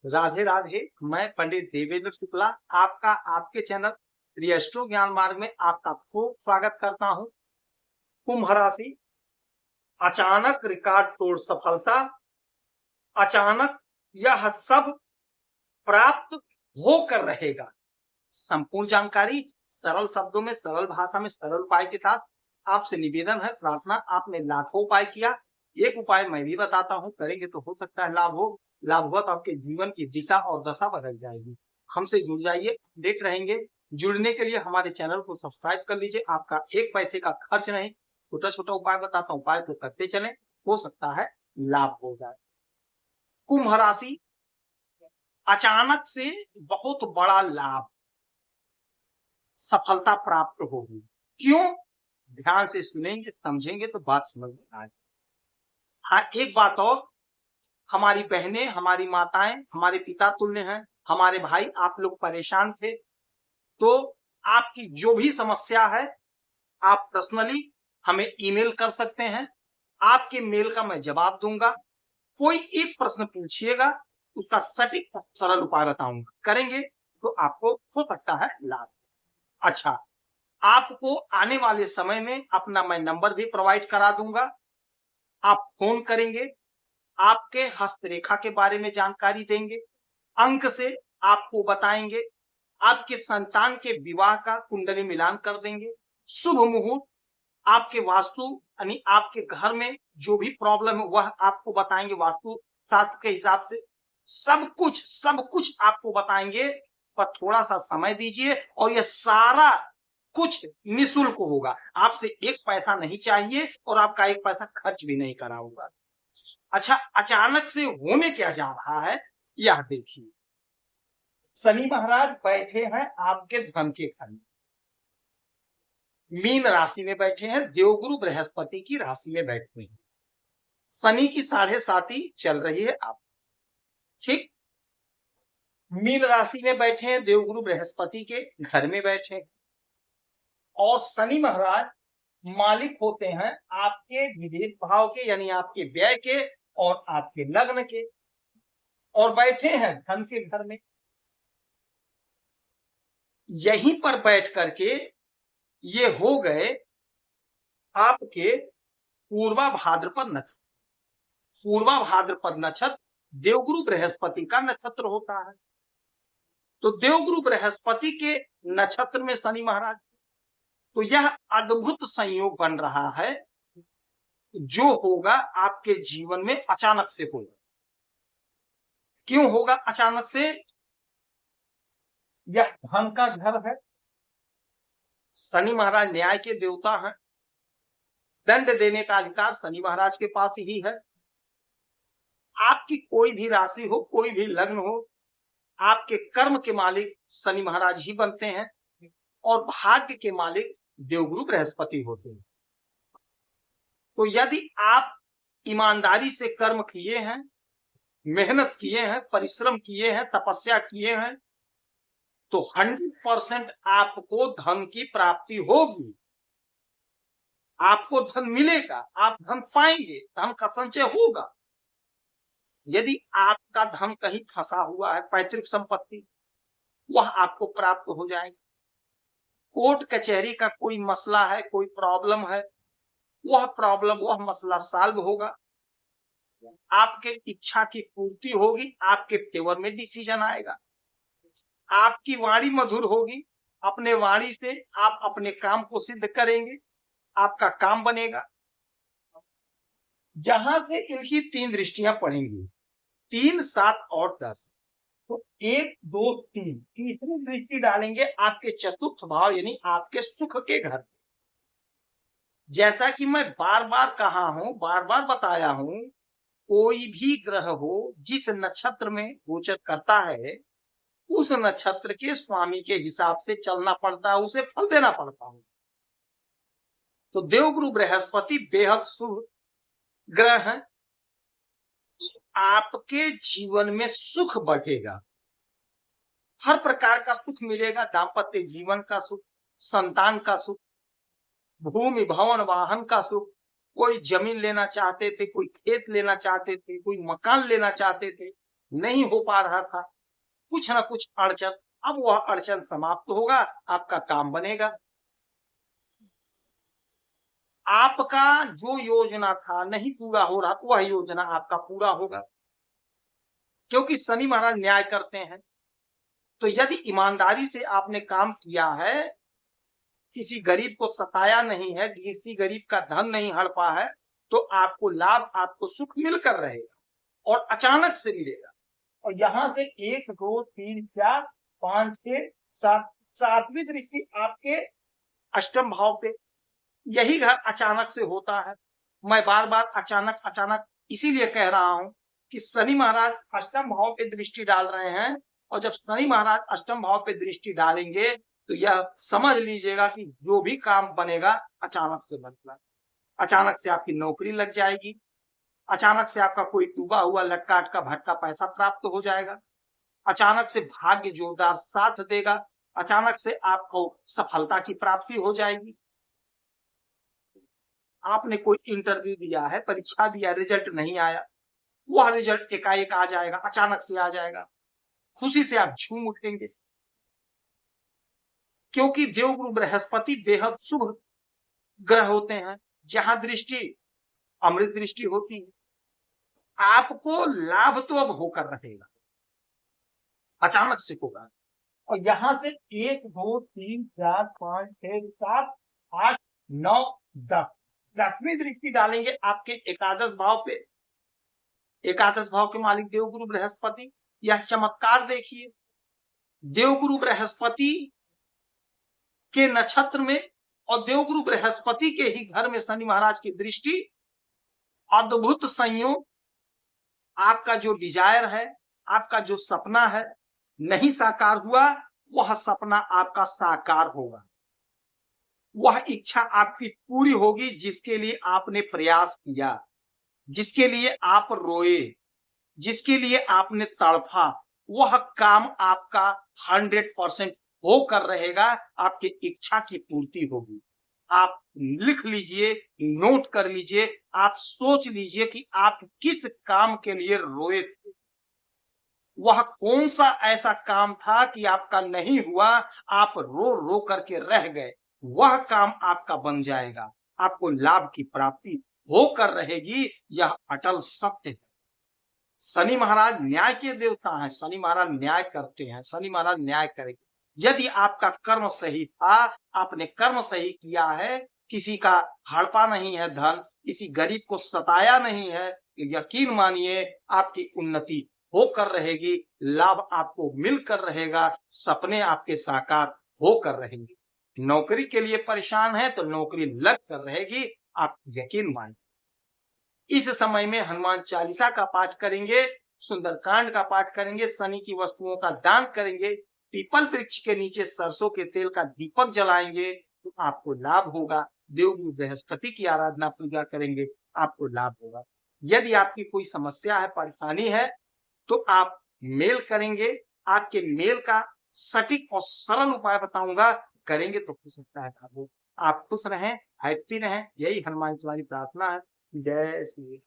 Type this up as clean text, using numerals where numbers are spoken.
राधे राधे। मैं पंडित देवेंद्र शुक्ला आपका आपके चैनल श्री एस्ट्रो ज्ञान मार्ग में आपका खूब स्वागत करता हूं। कुंभ राशि, अचानक रिकॉर्ड तोड़ सफलता, अचानक यह सब प्राप्त होकर रहेगा। संपूर्ण जानकारी सरल शब्दों में, सरल भाषा में, सरल उपाय के साथ आपसे निवेदन है, प्रार्थना। आपने लाखों उपाय किया, एक उपाय मैं भी बताता हूं, करेंगे तो हो सकता है लाभ हो। लाभ हुआ तो आपके जीवन की दिशा और दशा बदल जाएगी। हमसे जुड़ जाइए, अपडेट रहेंगे। जुड़ने के लिए हमारे चैनल को सब्सक्राइब कर लीजिए। आपका एक पैसे का खर्च नहीं, छोटा छोटा उपाय बताता हूं, उपाय तो करते चले, हो सकता है लाभ हो जाए। कुंभ राशि, अचानक से बहुत बड़ा लाभ, सफलता प्राप्त होगी। क्यों? ध्यान से सुनेंगे, समझेंगे तो बात समझ में आएगी। हाँ, एक बात और, हमारी बहनें, हमारी माताएं, हमारे पिता तुल्य हैं, हमारे भाई, आप लोग परेशान थे, तो आपकी जो भी समस्या है आप पर्सनली हमें ईमेल कर सकते हैं। आपके मेल का मैं जवाब दूंगा। कोई एक प्रश्न पूछिएगा, उसका सटीक सरल उपाय बताऊंगा, करेंगे तो आपको हो सकता है लाभ। अच्छा, आपको आने वाले समय में अपना मैं नंबर भी प्रोवाइड करा दूंगा। आप फोन करेंगे, आपके हस्तरेखा के बारे में जानकारी देंगे, अंक से आपको बताएंगे, आपके संतान के विवाह का कुंडली मिलान कर देंगे, शुभ मुहूर्त, आपके वास्तु यानी आपके घर में जो भी प्रॉब्लम है वह आपको बताएंगे, वास्तु शास्त्र के हिसाब से सब कुछ आपको बताएंगे। पर थोड़ा सा समय दीजिए और यह सारा कुछ निःशुल्क होगा। आपसे एक पैसा नहीं चाहिए और आपका एक पैसा खर्च भी नहीं कराऊंगा। अच्छा, अचानक से होने क्या जा रहा है यह देखिए। शनि महाराज बैठे हैं आपके धन के घर में, मीन राशि में बैठे हैं, देवगुरु बृहस्पति की राशि में बैठे हैं। शनि की 7.5 चल रही है आप, ठीक। मीन राशि में बैठे हैं, देवगुरु बृहस्पति के घर में बैठे हैं, और शनि महाराज मालिक होते हैं आपके विदेश भाव के, यानी आपके व्यय के और आपके लग्न के, और बैठे हैं धन के घर में। यहीं पर बैठ करके ये हो गए आपके पूर्वा भाद्रपद नक्षत्र। पूर्वा भाद्रपद नक्षत्र देवगुरु बृहस्पति का नक्षत्र होता है। तो देवगुरु बृहस्पति के नक्षत्र में शनि महाराज, तो यह अद्भुत संयोग बन रहा है, जो होगा आपके जीवन में अचानक से होगा। क्यों होगा अचानक से? यह धन का घर है, शनि महाराज न्याय के देवता हैं, दंड देने का अधिकार शनि महाराज के पास ही है। आपकी कोई भी राशि हो, कोई भी लग्न हो, आपके कर्म के मालिक शनि महाराज ही बनते हैं और भाग्य के मालिक देवगुरु बृहस्पति होते हैं। तो यदि आप ईमानदारी से कर्म किए हैं, मेहनत किए हैं, परिश्रम किए हैं, तपस्या किए हैं, तो 100% आपको धन की प्राप्ति होगी, आपको धन मिलेगा, आप धन पाएंगे, धन का संचय होगा। यदि आपका धन कहीं फंसा हुआ है, पैतृक संपत्ति, वह आपको प्राप्त हो जाएगी। कोर्ट कचहरी का कोई मसला है, कोई प्रॉब्लम है, वह प्रॉब्लम, वह मसला सॉल्व होगा, आपके इच्छा की पूर्ति होगी, आपके फेवर में डिसीजन आएगा। आपकी वाणी मधुर होगी, अपने वाणी से आप अपने काम को सिद्ध करेंगे, आपका काम बनेगा। जहां से इनकी 3 दृष्टियां पड़ेंगी, 3, 7 और 10, तो 1, 2, 3, तीसरी दृष्टि डालेंगे आपके चतुर्थ भाव यानी आपके सुख के घर। जैसा कि मैं बार बार कहा हूं, बार बार बताया हूं, कोई भी ग्रह हो जिस नक्षत्र में गोचर करता है, उस नक्षत्र के स्वामी के हिसाब से चलना पड़ता है, उसे फल देना पड़ता है। तो देवगुरु बृहस्पति बेहद शुभ ग्रह है, आपके जीवन में सुख बढ़ेगा, हर प्रकार का सुख मिलेगा। दाम्पत्य जीवन का सुख, संतान का सुख, भूमि भवन वाहन का सुख। कोई जमीन लेना चाहते थे, कोई खेत लेना चाहते थे, कोई मकान लेना चाहते थे, नहीं हो पा रहा था, कुछ ना कुछ अड़चन, अब वह अड़चन समाप्त होगा, आपका काम बनेगा। आपका जो योजना था नहीं पूरा हो रहा, वह योजना आपका पूरा होगा, क्योंकि शनि महाराज न्याय करते हैं। तो यदि ईमानदारी से आपने काम किया है, किसी गरीब को सताया नहीं है, किसी गरीब का धन नहीं हड़पा है, तो आपको लाभ, आपको सुख मिलकर रहेगा और अचानक से मिलेगा। और यहां से 1 2 3 4 5 6 7, सातवीं दृष्टि आपके अष्टम भाव पे, यही घर अचानक से होता है। मैं बार बार अचानक अचानक इसीलिए कह रहा हूं कि शनि महाराज अष्टम भाव पे दृष्टि डाल रहे हैं, और जब शनि महाराज अष्टम भाव पे दृष्टि डालेंगे तो यह समझ लीजिएगा कि जो भी काम बनेगा अचानक से बनेगा। अचानक से आपकी नौकरी लग जाएगी, अचानक से आपका कोई डूबा हुआ लटका अटका भटका पैसा प्राप्त हो जाएगा, अचानक से भाग्य जोरदार साथ देगा, अचानक से आपको सफलता की प्राप्ति हो जाएगी। आपने कोई इंटरव्यू दिया है, परीक्षा दिया, रिजल्ट नहीं आया, वह रिजल्ट एकाएक आ जाएगा, अचानक से आ जाएगा, खुशी से आप झूम उठेंगे, क्योंकि देवगुरु बृहस्पति बेहद शुभ ग्रह होते हैं। जहां दृष्टि अमृत दृष्टि होती है, आपको लाभ तो अब होकर रहेगा, अचानक से होगा। और यहां से 1 2 3 4 5 6 7 8 9 10, 10वीं दृष्टि डालेंगे आपके एकादश भाव पे। एकादश भाव के मालिक देवगुरु बृहस्पति। यह चमत्कार देखिए, देवगुरु बृहस्पति के नक्षत्र में और देवगुरु बृहस्पति के ही घर में शनि महाराज की दृष्टि, अद्भुत संयोग। आपका जो डिजायर है, आपका जो सपना है नहीं साकार हुआ, वह सपना आपका साकार होगा, वह इच्छा आपकी पूरी होगी जिसके लिए आपने प्रयास किया, जिसके लिए आप रोए, जिसके लिए आपने तड़फा, वह काम आपका 100% होकर रहेगा, आपकी इच्छा की पूर्ति होगी। आप लिख लीजिए, नोट कर लीजिए, आप सोच लीजिए कि आप किस काम के लिए रोए थे, वह कौन सा ऐसा काम था कि आपका नहीं हुआ, आप रो रो करके रह गए, वह काम आपका बन जाएगा, आपको लाभ की प्राप्ति होकर रहेगी। यह अटल सत्य है। शनि महाराज न्याय के देवता हैं, शनि महाराज न्याय करते हैं, शनि महाराज न्याय करेंगे। यदि आपका कर्म सही था, आपने कर्म सही किया है, किसी का हड़पा नहीं है धन, किसी गरीब को सताया नहीं है, यकीन मानिए आपकी उन्नति होकर रहेगी, लाभ आपको मिलकर रहेगा, सपने आपके साकार होकर रहेंगे। नौकरी के लिए परेशान है तो नौकरी लग कर रहेगी, आप यकीन मानिए। इस समय में हनुमान चालीसा का पाठ करेंगे, सुंदरकांड का पाठ करेंगे, शनि की वस्तुओं का दान करेंगे, पीपल वृक्ष के नीचे सरसों के तेल का दीपक जलाएंगे तो आपको लाभ होगा। देवगुरु बृहस्पति की आराधना पूजा करेंगे, आपको लाभ होगा। यदि आपकी कोई समस्या है, परेशानी है, तो आप मेल करेंगे, आपके मेल का सटीक और सरल उपाय बताऊंगा, करेंगे तो हो सकता है आप खुश रहें, हैप्पी रहें। यही हनुमान जी की प्रार्थना है। जय श्री